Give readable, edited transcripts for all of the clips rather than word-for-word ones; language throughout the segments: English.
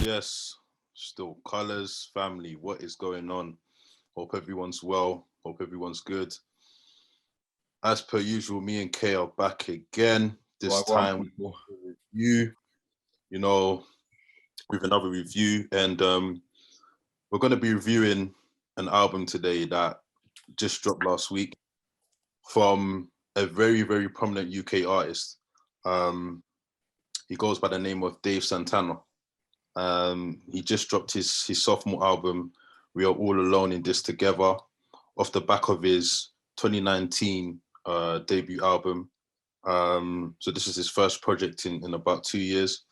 Yes. Still colors, family. What is going on? Hope everyone's well. Hope everyone's good. As per usual, me and Kay are back again. This Well, one time people. with you, you know, with another review, and we're going to be reviewing an album today that just dropped last week from a very, very prominent UK artist. Um, he goes by the name of Dave Santana. He just dropped his sophomore album, We Are All Alone in This Together, off the back of his 2019 debut album. So this is his first project in about 2 years.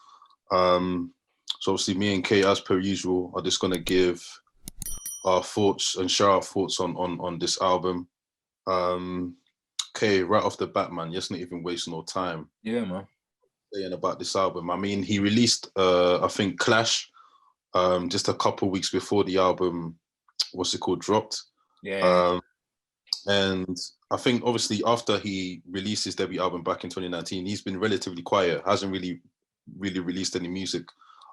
So obviously me and Kate, as per usual, are just gonna give our thoughts and share our thoughts on this album. Kay, right off the bat, man, let's not even waste no time Yeah, man. saying about this album. I mean, he released I think Clash just a couple weeks before the album, what's it called, dropped. Yeah. Um, and I think obviously after he released his debut album back in 2019, he's been relatively quiet, hasn't really released any music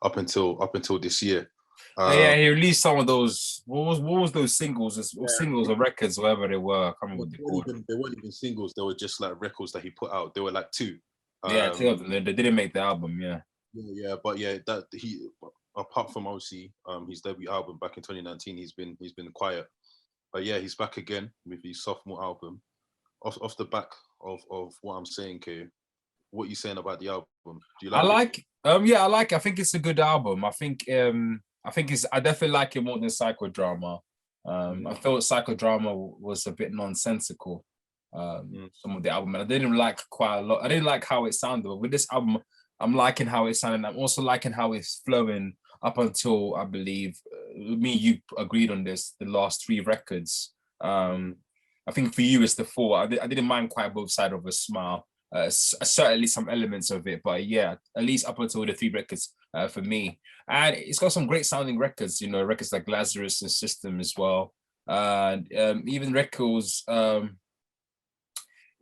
up until this year. Yeah, he released some of those. What was those singles? Or Yeah, singles or records, whatever they were. I can't remember they what they weren't called. even singles. They were just like records that he put out. They were like two. Yeah, two Um, of them. They didn't make the album. Yeah. yeah, but yeah, that he apart from obviously his debut album back in 2019, he's been quiet. But yeah, he's back again with his sophomore album. Off the back of what I'm saying, K, what you saying about the album? Do you I like it? like. Yeah, I like. I think it's a good album. I definitely like it more than Psychodrama. I thought Psychodrama was a bit nonsensical. Some of the album, and I didn't like quite a lot. I didn't like how it sounded, but with this album, I'm liking how it sounded. I'm also liking how it's flowing up until I believe me and you agreed on this. The last three records. I think for you it's the four. I didn't mind quite both sides of a smile. Certainly some elements of it, but yeah, at least up until the three records for me. And it's got some great sounding records, records like Lazarus and System as well. And even records,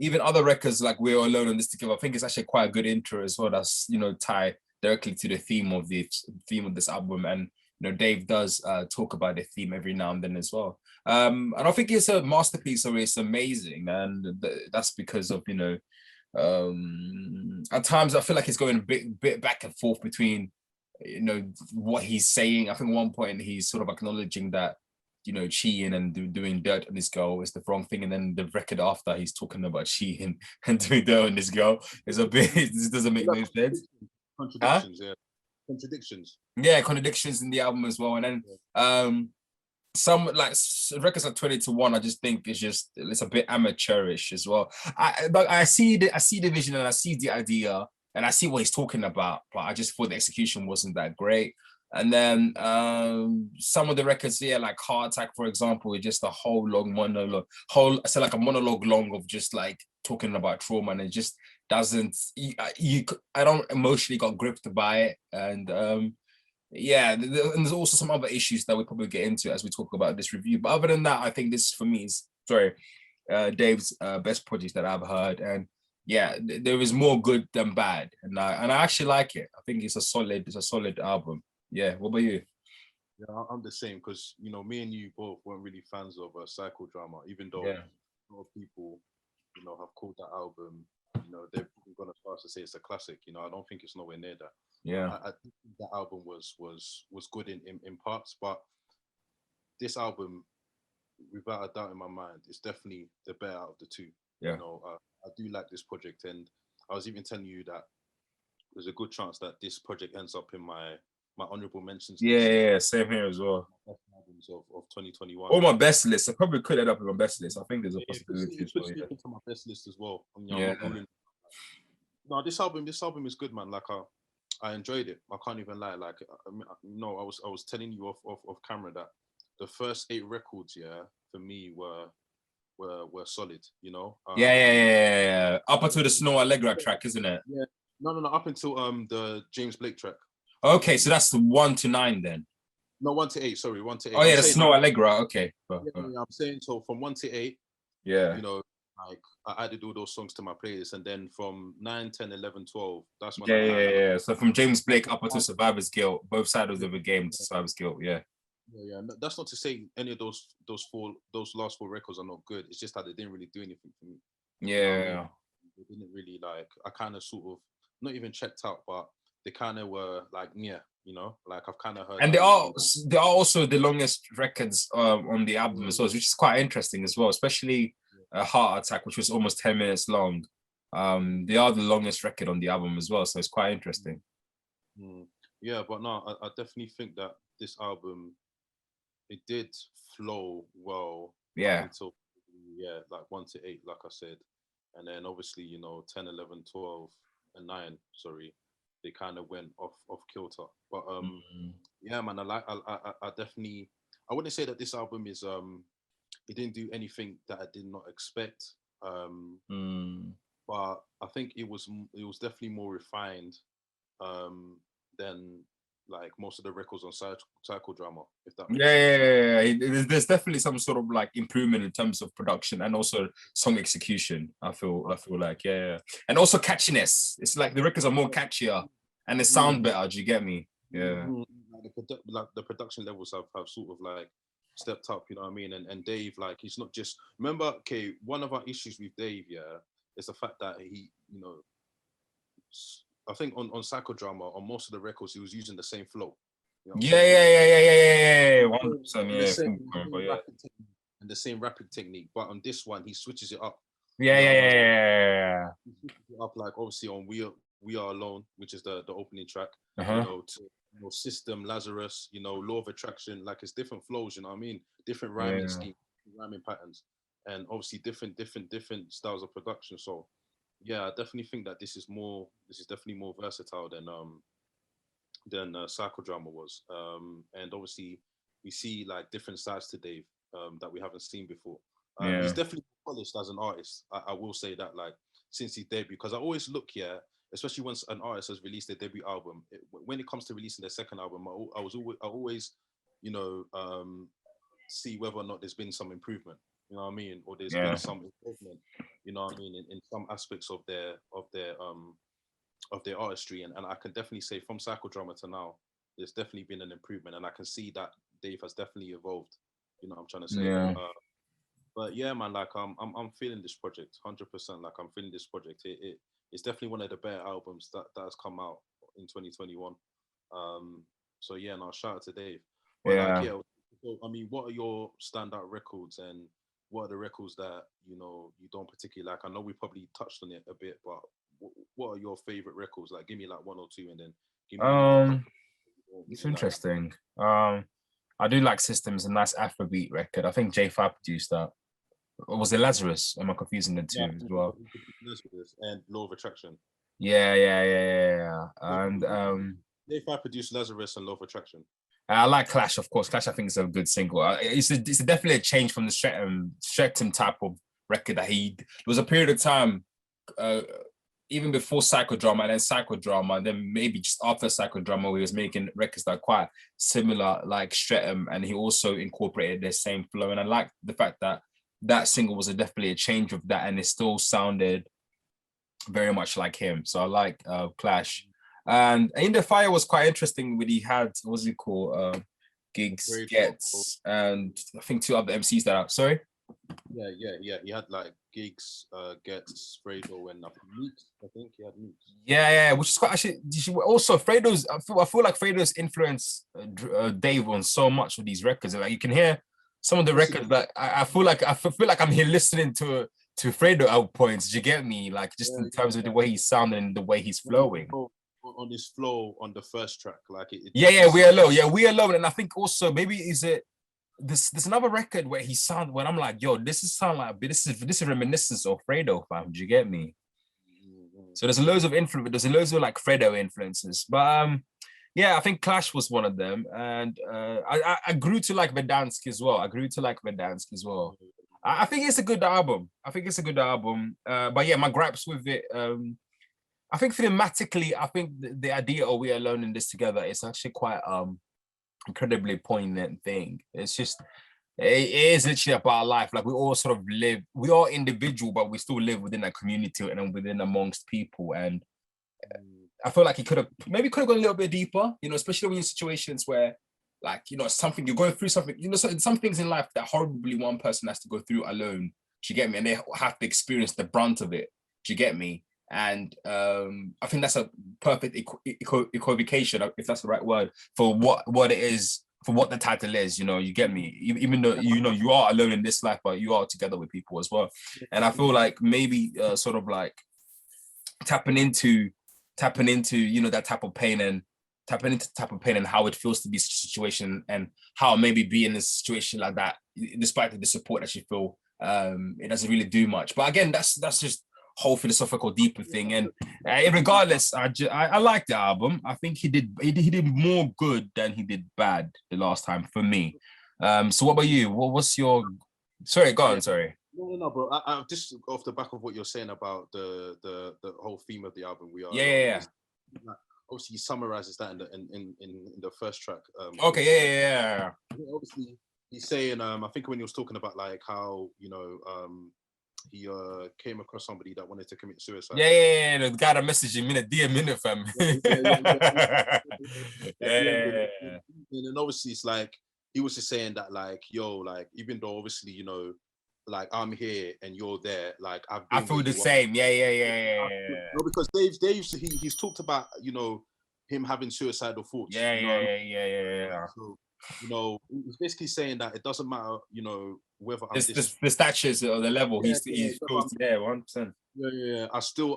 even other records like We're Alone on This Together. I think it's actually quite a good intro as well. That's tie directly to the theme of this album. And Dave does talk about the theme every now and then as well. And I think it's a masterpiece, or it's amazing, and that's because of at times I feel like it's going a bit back and forth between what he's saying. I think at one point he's sort of acknowledging that cheating and doing dirt on this girl is the wrong thing, and then the record after he's talking about cheating and doing dirt on this girl is a bit this doesn't make no sense. Contradictions, yeah. Contradictions. Yeah, contradictions in the album as well. And then some like records like 20 to 1, I just think it's a bit amateurish as well. I see the vision, and I see the idea, and I see what he's talking about, but I just thought the execution wasn't that great. And then some of the records, yeah, like Heart Attack, for example, is just a whole long monologue, like a monologue long of just like talking about trauma, and it just doesn't. I don't emotionally got gripped by it, and yeah, and there's also some other issues that we probably get into as we talk about this review. But other than that, I think this for me is Dave's best project that I've heard, and yeah, there is more good than bad, and I actually like it. I think it's a solid album. Yeah, what about you? Yeah, I'm the same because me and you both weren't really fans of Psychodrama, even though Yeah, a lot of people have called that album. They've gone as far as to say it's a classic. I don't think it's nowhere near that. yeah, I think that album was good in parts, but this album, without a doubt in my mind, is definitely the better out of the two. yeah, I do like this project, and I was even telling you that there's a good chance that this project ends up in my honorable mentions yeah, list yeah. Same here as well. of albums of 2021. Or my best list. I probably could end up with my best list. I think there's a Yeah, possibility as could well. Yeah, sneak into my best list as well. yeah, No, this album is good, man. Like I enjoyed it. I can't even lie. Like no, I was telling you off camera that the first 8 records, yeah, for me were solid. yeah. Up until the Snow Allegra track, isn't it? Yeah. No, up until the James Blake track. Okay, so that's the 1 to 9 then. No, 1 to 8. Sorry, 1 to 8. Oh yeah, I'm the saying, Snow Allegra. Okay. I'm saying so from 1 to 8. Yeah. You know, like I added all those songs to my playlist, and then from 9, 10, 11, 12, that's when Yeah, I yeah, kind of yeah. So from James Blake up until Survivor's Guilt, both sides of the game to Survivor's Guilt. Yeah. yeah. That's not to say any of those last four records are not good. It's just that they didn't really do anything for me. You know what I mean? Yeah. They didn't really like. I kind of sort of not even checked out, but they kind of were like, yeah, like I've kind of heard And like maybe. they are also the longest records on the album as well, which is quite interesting as well, especially Heart Attack, which was almost 10 minutes long. They are the longest record on the album as well, so it's quite interesting. Yeah, but no, I definitely think that this album, it did flow well up Yeah. until, yeah, like 1 to 8, like I said. And then obviously, 10, 11, 12, and 9, sorry, they kind of went off kilter. But yeah, man, I definitely, I wouldn't say that this album is it didn't do anything that I did not expect. But I think it was definitely more refined than like most of the records on Cycle Drama, if that makes sense. Yeah. There's definitely some sort of like improvement in terms of production and also song execution. I feel like yeah. And also catchiness. It's like the records are more catchier and they sound better. Do you get me? Yeah. Like the production levels have sort of like stepped up, you know what I mean? And Dave, like, he's not just, remember, okay, one of our issues with Dave, yeah, is the fact that he, I think on Psychodrama, on most of the records, he was using the same flow. You know what I'm saying? Yeah. 100%. And the Yeah. same, But yeah. and the same rapping technique, but on this one, he switches it up. Yeah. He switches it up, like obviously on We Are Alone, which is the opening track. Uh-huh. To System, Lazarus, Law of Attraction. Like it's different flows. You know what I mean? Different rhyming Yeah. schemes, rhyming patterns, and obviously different styles of production. So yeah, I definitely think that this is more. This is definitely more versatile than Psychodrama was. And obviously we see like different sides to Dave that we haven't seen before. He's Yeah. definitely polished as an artist. I will say that, like, since his debut, because I always look here, especially once an artist has released their debut album. When it comes to releasing their second album, I always, you know, see whether or not there's been some improvement. You know what I mean, or there's been Yeah. some improvement. You know what I mean, in some aspects of their artistry, and I can definitely say from Psychodrama to now, there's definitely been an improvement, and I can see that Dave has definitely evolved. You know what I'm trying to say. Yeah. But yeah, man, like I'm feeling this project 100%. Like I'm feeling this project. It's definitely one of the better albums that has come out in 2021. So yeah, no, shout out to Dave. But like, Yeah. yeah, so, I mean, what are your standout records, and what are the records that you don't particularly like? I know we probably touched on it a bit, but what are your favorite records? Like, give me like one or two, and then give me maybe a couple. It's Really like. interesting. I do like Systems, a nice Afrobeat record. I think J5 produced that. Or was it Lazarus? Am I confusing the Yeah, two as well? and Law of Attraction. Yeah. And J5 produced Lazarus and Law of Attraction. I like Clash, of course. Clash, I think, is a good single. It's definitely a change from the Stretton type of record that there was a period of time, uh, even before Psychodrama and then Psychodrama, and then maybe just after Psychodrama, where he was making records that are quite similar, like Streatham, and he also incorporated the same flow. And I like the fact that that single was definitely a change of that, and it still sounded very much like him. So I like Clash. And In the Fire was quite interesting when he had, what's it called? Gigs, Gets, and I think two other MCs that are, sorry? Yeah. He had like Gigs, Gets, Fredo, and Meeks. I think he had Meeks. Yeah, which is quite actually. Also, Fredo's. I feel like Fredo's influenced Dave on so much of these records. Like you can hear some of the records that I feel like I'm here listening to Fredo at points. Do you get me? Like just in terms of the way he's sounding and the way he's flowing. On his flow on the first track, like yeah, we alone. Yeah, we alone. And I think also maybe is it there's another record where he sound when I'm like, yo, this is sound like this is reminiscence of Fredo, fam. Do you get me? So there's loads of influence. There's loads of like Fredo influences, but yeah, I think Clash was one of them, and I grew to like Verdansk as well. I think it's a good album. But yeah, my gripes with it. I think thematically, I think the idea of we are learning this together is actually quite incredibly poignant thing. It's It is literally about life. Like we all sort of live, we are individual, but we still live within a community and then within amongst people. And I feel like he could have gone a little bit deeper, you know, especially when you're in situations where, like, you know, something you're going through something, you know, some things in life that horribly one person has to go through alone. Do you get me? And they have to experience the brunt of it. Do you get me? And I think that's a perfect equivocation, if that's the right word, for what it is, for what the title is. You know, you get me. Even though you know you are alone in this life, but you are together with people as well. And I feel like maybe sort of like tapping into you know that type of pain and how it feels to be such a situation and how maybe be in a situation like that despite the support that you feel, it doesn't really do much. But again, that's just whole philosophical deeper thing. And regardless, I like the album. I think he did more good than he did bad the last time for me. So what about you? What's your sorry, go on, sorry. No, bro. I just off the back of what you're saying about the whole theme of the album, we are. Yeah. Obviously, he summarizes that in the first track. Okay, yeah. Obviously, he's saying. I think when he was talking about like how you know he came across somebody that wanted to commit suicide. Yeah. The guy that messaged him in a DM minute, fam. Yeah. And then obviously it's like he was just saying that like, yo, like even though obviously you know, like I'm here and you're there, like I feel the same. Yeah. No, because he's talked about you know him having suicidal thoughts. Yeah. So, you know, he's basically saying that it doesn't matter, you know, whether I'm the statures or the level he's close to there, 100%. Yeah. I still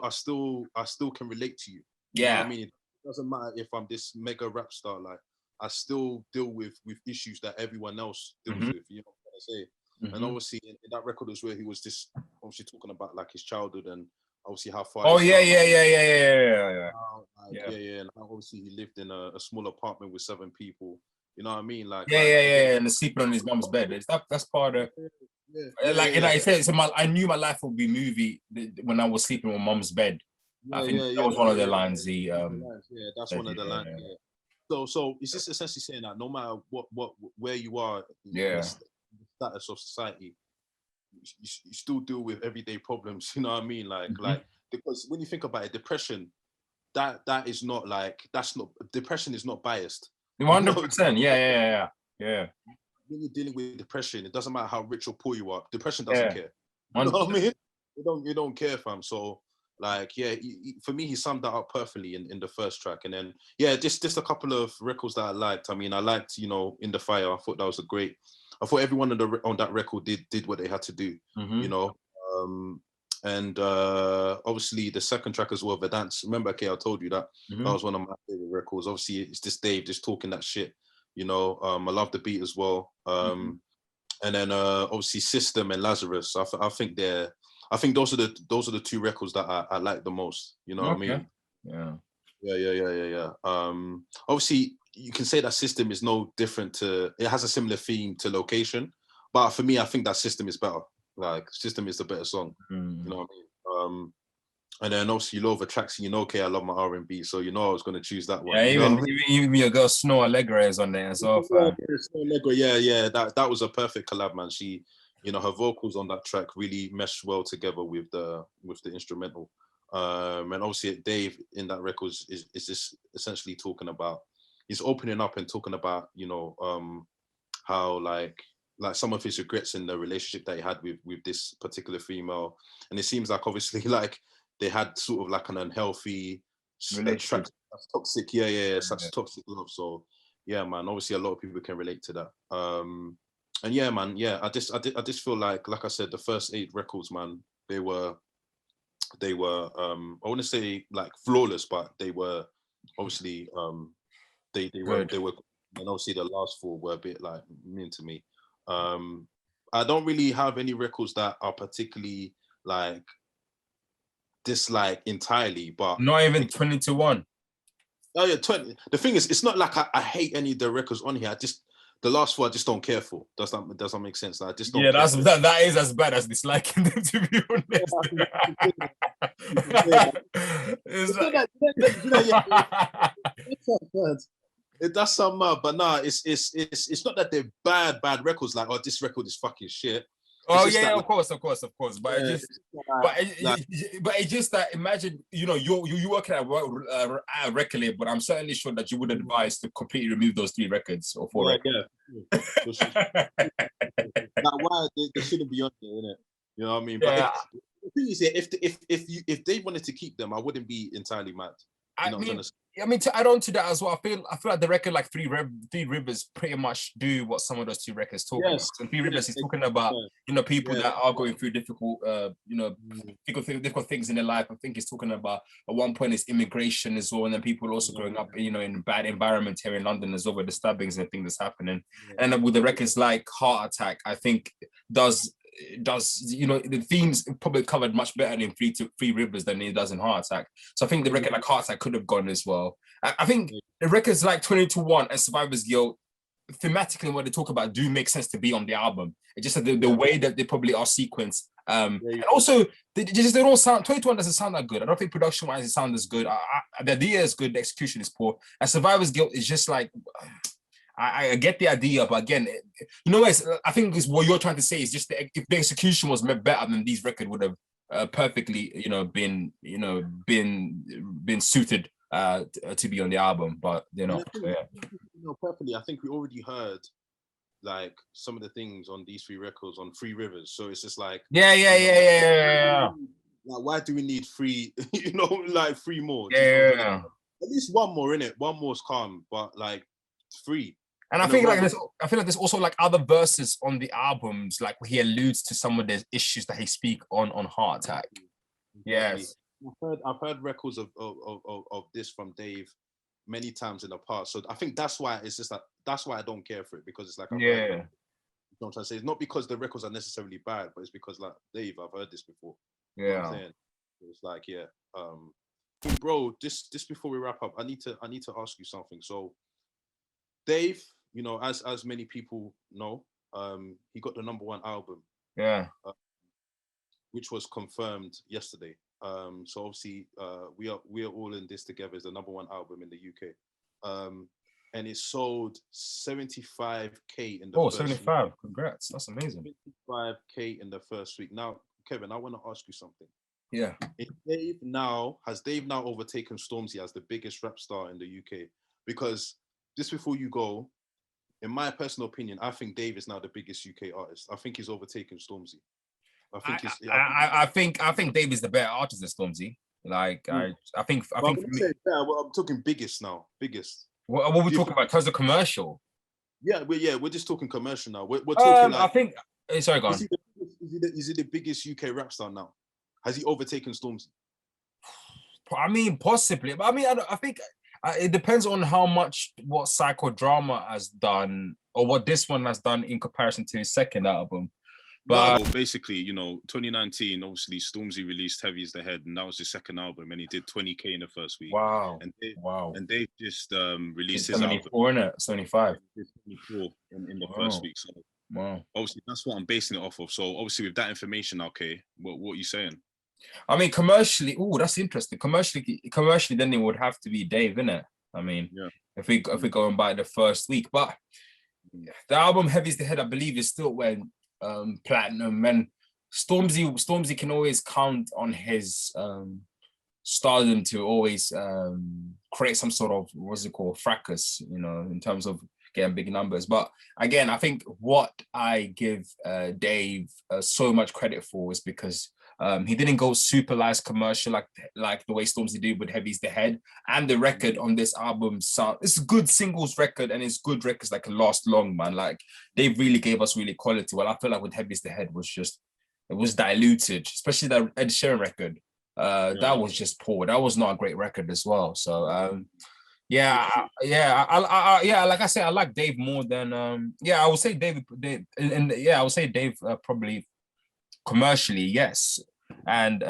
can relate to you. You know what I mean? It doesn't matter if I'm this mega rap star, like I still deal with issues that everyone else deals with, you know what I'm trying to say? And obviously in that record is where he was just obviously talking about like his childhood and obviously how far. Oh yeah. And how obviously he lived in a small apartment with 7 people. You know what I mean? Like and sleeping on his mom's bed. That's part of. I said, I knew my life would be movie when I was sleeping on mom's bed. I think that was one of the lines. That's one of the lines. Yeah. So it's just essentially saying that no matter what where you are in the status of society, you still deal with everyday problems. You know what I mean? Like because when you think about it, depression, that is not like depression is not biased. 100%. Yeah. When you're dealing with depression, it doesn't matter how rich or poor you are. Depression doesn't care. You know 100%. what I mean? You don't care, fam. So like, for me, he summed that up perfectly in the first track. And then just a couple of records that I liked. I mean, I liked, you know, In the Fire. I thought that was I thought everyone on that record did what they had to do. You know. And obviously the second track as well, The Dance. Remember, okay, I told you that that was one of my favorite records. Obviously, it's just Dave just talking that shit. You know, I love the beat as well. And then obviously System and Lazarus. I think those are the 2 records that I like the most. You know what I mean? Yeah. Obviously, you can say that System is no different it has a similar theme to Location, but for me, I think that System is better. Like System is the better song. You know what I mean? And then obviously Law of Attraction, you know, okay, I love my R&B, so you know I was gonna choose that one. Yeah, even your girl Snow Allegra is on there as well. Snow Allegra, yeah. That was a perfect collab, man. She, you know, her vocals on that track really meshed well together with the instrumental. And obviously Dave in that record is just essentially talking about, he's opening up and talking about, you know, how like some of his regrets in the relationship that he had with this particular female. And it seems like obviously like they had sort of like an unhealthy relationship, toxic, such toxic love. So yeah, man, obviously a lot of people can relate to that. And yeah, man, I just feel like I said, the first 8 records, man, they were I want to say like flawless, but they were obviously they were, and obviously the last 4 were a bit like mean to me. I don't really have any records that are particularly like dislike entirely, but not even 20-1. Oh yeah, 20. The thing is, it's not like I hate any of the records on here. The last 4 I just don't care for. Does that make sense? Like, I just don't. Yeah, that is as bad as disliking them, to be honest. It does sound mad, but nah, it's not that they're bad records. Like, oh, this record is fucking shit. Oh It's just yeah, that, of course. But it yeah, just, but it's just that imagine, you working at a record label, but I'm certainly sure that you would advise to completely remove those 3 records or 4 records. For sure. Like, why they shouldn't be on there, innit? You know what I mean? But Yeah, the thing is, if they wanted to keep them, I wouldn't be entirely mad. You know what I'm trying to say? to add on to that as well, I feel like the record like Three Rivers pretty much do what some of those 2 records talk about. And Three Rivers is talking about people that are going through difficult difficult things in their life. I think he's talking about at one point it's immigration as well, and then people also growing up in bad environment here in London as well with the stabbings and things that's happening. And then with the records like Heart Attack, I think does the themes probably covered much better in Three Rivers than it does in Heart Attack. So I think the record like Heart Attack could have gone as well. I think the records like 20-1 and Survivor's Guilt, thematically what they talk about do make sense to be on the album. It's just that the way that they probably are sequenced. And also they don't sound, 20-1 doesn't sound that good. I don't think production wise it sounds as good. The idea is good, the execution is poor. And Survivor's Guilt is just like, I get the idea, but again, I think is what you're trying to say is just if the execution was better, then these records would have perfectly, been suited to be on the album. But perfectly. I think we already heard like some of the things on these 3 records on 3 Rivers, so it's just like yeah. Like, why do we need 3? Like 3 more? Yeah. At least 1 more in it. 1 more's calm, but like 3. And I feel like there's also like other verses on the albums, like where he alludes to some of the issues that he speak on Heart Attack. Yes, I've heard records of this from Dave many times in the past. So I think that's why it's just like that's why I don't care for it, because it's like I'm trying to say, it's not because the records are necessarily bad, but it's because like Dave, I've heard this before. Yeah, you know what I'm saying? It's like bro. This before we wrap up, I need to ask you something. So Dave, as many people know, he got the #1 album. Yeah. Which was confirmed yesterday. So obviously, we are all in this together. It's the #1 album in the UK, and it sold 75K in the first 75. week. Congrats, that's amazing. 75K in the first week. Now, Kevin, I want to ask you something. Yeah. Has Dave now overtaken Stormzy as the biggest rap star in the UK? Because just before you go, in my personal opinion, I think Dave is now the biggest UK artist. I think he's overtaken Stormzy. I think Dave is the better artist than Stormzy. Like I think I'm talking biggest now. Biggest. What are we talking about in terms of commercial? Yeah, we're just talking commercial now. We're talking like. I think. Sorry, go on. Is he the biggest UK rap star now? Has he overtaken Stormzy? I mean, possibly. But I mean, I think it depends on how much what Psychodrama has done or what this one has done in comparison to his second album. But well, basically, 2019, obviously Stormzy released Heavy Is the Head, and that was his second album, and he did 20K in the first week. Wow. And they just released his 74, album. 75. 74 in the first week. So obviously that's what I'm basing it off of. So obviously with that information, okay, what are you saying? I mean, commercially, that's interesting. Commercially, then it would have to be Dave, innit? I mean, if we going by the first week, but the album Heavy Is the Head, I believe, is still when platinum, and Stormzy can always count on his stardom to always create some sort of fracas, in terms of getting big numbers. But again, I think what I give Dave so much credit for is because he didn't go super live commercial like the way Stormzy did with Heavy's the Head, and the record on this album it's a good singles record, and it's good records that can last long, man. Like they really gave us really quality. Well, I feel like with Heavy's the Head it was diluted, especially that Ed Sheeran record. That was just poor. That was not a great record as well. So like I said, I like Dave more than I would say Dave I would say Dave probably commercially, yes. And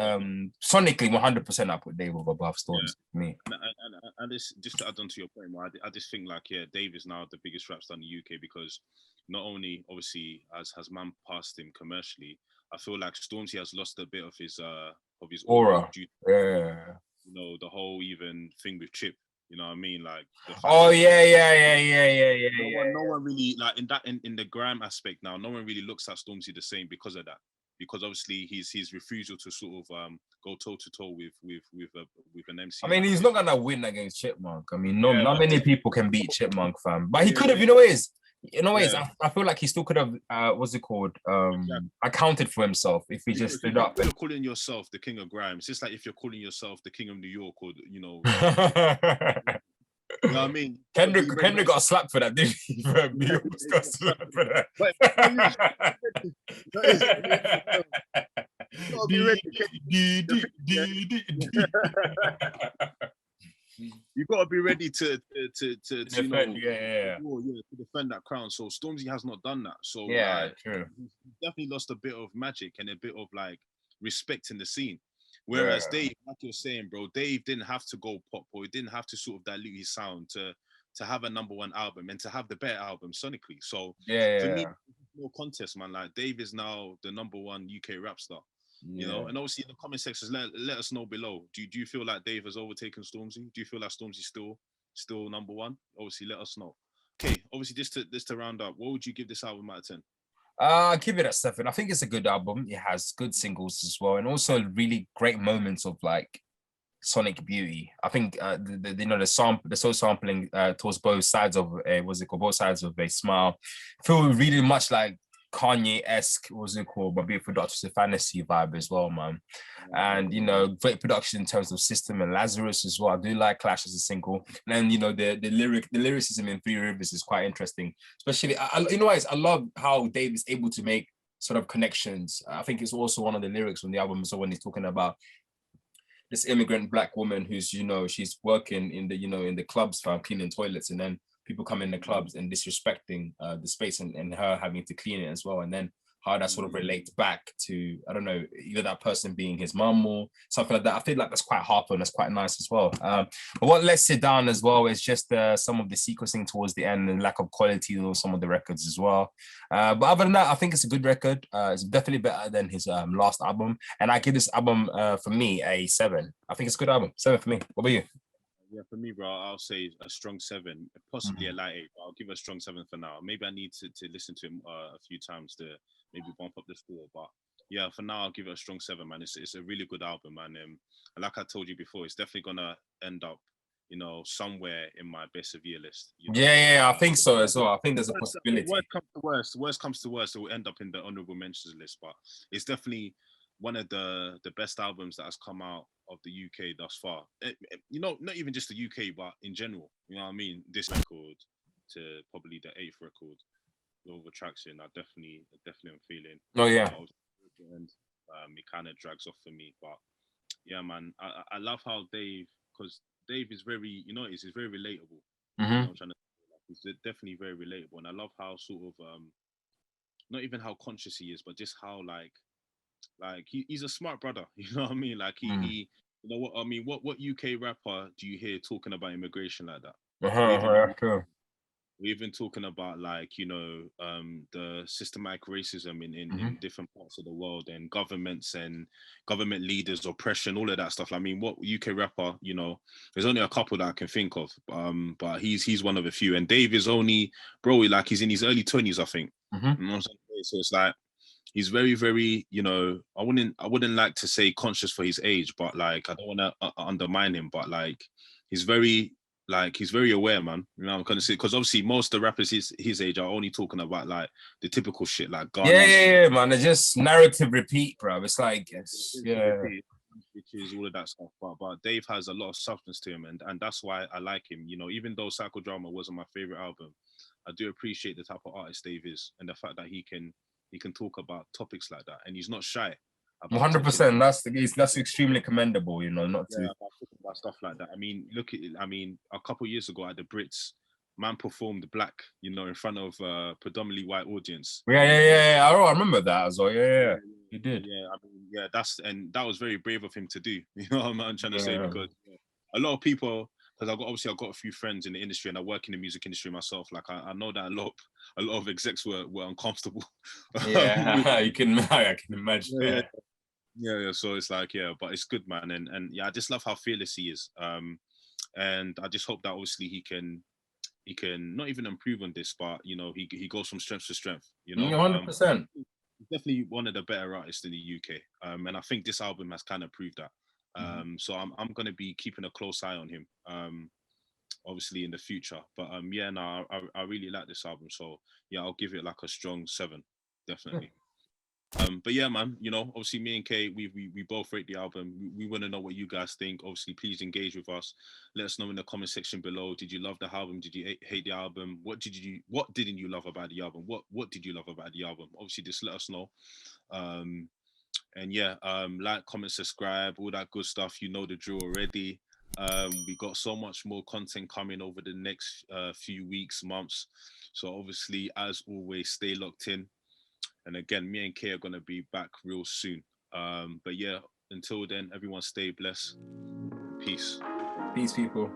sonically, 100% I put Dave above Stormzy for me. And this, just to add on to your point, I just think like, Dave is now the biggest rap star in the UK, because not only obviously has man passed him commercially, I feel like Stormzy has lost a bit of his aura. Yeah. The whole even thing with Chip, You know what I mean? Like the fact Oh that yeah. no one really like in the grime aspect now. No one really looks at Stormzy the same because of that. Because obviously his refusal to sort of go toe to toe with an I MC mean, like he's this. not gonna win against Chipmunk. I mean, Yeah, not but many people can beat Chipmunk, fam. But he yeah, could have, yeah, yeah. I feel like he still could have, what's it called? Exactly. Accounted for himself if he just stood up. If you're calling yourself the king of grime, it's just like if you're calling yourself the king of New York or you know what I mean? Kendrick got a slap for that, didn't he? He Yeah, almost got a slap for that. but that is, you gotta be ready. You gotta be ready to you know, Defend, yeah. to defend that crown. So Stormzy has not done that. So Yeah, like, true. he's definitely lost a bit of magic and a bit of like respect in the scene. Whereas Yeah. Dave, like you're saying, bro, Dave didn't have to go pop or he didn't have to sort of dilute his sound to have a #1 album and to have the better album sonically. So for me, Yeah. no contest, man. Like Dave is now the #1 UK rap star. You Yeah. know, and obviously in the comment sections, let us know below. Do you feel like Dave has overtaken Stormzy? Do you feel like Stormzy's still #1? Obviously, let us know. Okay, obviously just to round up, what would you give this album out of 10? Give it a 7. I think it's a good album. It has good singles as well, and also really great moments of like sonic beauty. I think the soul sampling towards both sides of what's it called, both sides of a smile feel really much like Kanye-esque, what's it called, but Beautiful Dark Twisted Fantasy vibe as well, man. And great production in terms of System and Lazarus as well. I do like Clash as a single. And then the lyricism in Three Rivers is quite interesting. Especially I love how Dave is able to make sort of connections. I think it's also one of the lyrics from the album. So when he's talking about this immigrant black woman who's she's working in the clubs, found cleaning toilets, and then people come in the clubs and disrespecting the space, and her having to clean it as well, and then how that sort of relates back to, I don't know, either that person being his mum or something like that. I feel like that's quite heartfelt and that's quite nice as well. But what lets it down as well is just some of the sequencing towards the end and lack of quality of some of the records as well. But other than that, I think it's a good record. It's definitely better than his last album. And I give this album, for me, a 7. I think it's a good album. 7 for me. What about you? Yeah, for me, bro, I'll say a strong 7, possibly a light 8. But I'll give it a strong 7 for now. Maybe I need to listen to him a few times to maybe bump up the score. But yeah, for now, I'll give it a strong 7, man. It's a really good album, man. And like I told you before, it's definitely gonna end up, somewhere in my best of year list. Yeah, I think so as well. I think there's a possibility. Worst comes to worst, it will end up in the honorable mentions list. But it's definitely one of the best albums that has come out of the UK thus far. Not even just the UK, but in general. You know what I mean? This record to probably the 8th record, Over Traction, I definitely am feeling. Oh yeah. And it kind of drags off for me, but yeah, man, I love how because Dave is very, he's very relatable. Mm-hmm. You know, I'm trying to, he's definitely very relatable, and I love how sort of not even how conscious he is, but just how like he's a smart brother. You know what I mean? Like he you know what I mean? What UK rapper do you hear talking about immigration like that? True. We're even talking about like the systematic racism in different parts of the world, and governments and government leaders, oppression, all of that stuff. I mean, what UK rapper, there's only a couple that I can think of, but he's one of a few. And Dave is only, bro, like he's in his early 20s, I think. You know what I'm saying? So it's like he's very, very, I wouldn't like to say conscious for his age, but like I don't want to undermine him, but like he's very aware, man. You know, I'm gonna say, because obviously most of the rappers his age are only talking about like the typical shit, like Ghana's. Yeah, man. It's just narrative repeat, bro. It's like which is all of that stuff. But Dave has a lot of substance to him, and that's why I like him. Even though Psychodrama wasn't my favorite album, I do appreciate the type of artist Dave is, and the fact that he can talk about topics like that, and he's not shy. 100%. That's extremely commendable. Not to about stuff like that. I mean, look at it. I mean, a couple of years ago at the Brits, man performed Black, in front of a predominantly white audience. Yeah. I remember that as well. Yeah. He did. Yeah, I mean, yeah, that was very brave of him to do. You know what I'm trying to say? Because a lot of people, because I've got a few friends in the industry, and I work in the music industry myself. Like I know that a lot of execs were uncomfortable. Yeah, I can imagine. Yeah. So it's like, but it's good, man, and yeah, I just love how fearless he is. and I just hope that obviously he can not even improve on this, but he goes from strength to strength. 100%. Definitely one of the better artists in the UK, and I think this album has kind of proved that. So I'm gonna be keeping a close eye on him, obviously in the future. But yeah, no, I really like this album, so yeah, I'll give it like a strong 7, definitely. But yeah, man, obviously me and Kay, we both rate the album. We want to know what you guys think. Obviously, please engage with us. Let us know in the comment section below. Did you love the album? Did you hate the album? What didn't you love about the album? What did you love about the album? Obviously, just let us know. And yeah, like, comment, subscribe, all that good stuff. You know the drill already. We got so much more content coming over the next few weeks, months. So obviously, as always, stay locked in. And again, me and Kay are going to be back real soon. But yeah, until then, everyone stay blessed. Peace. Peace, people.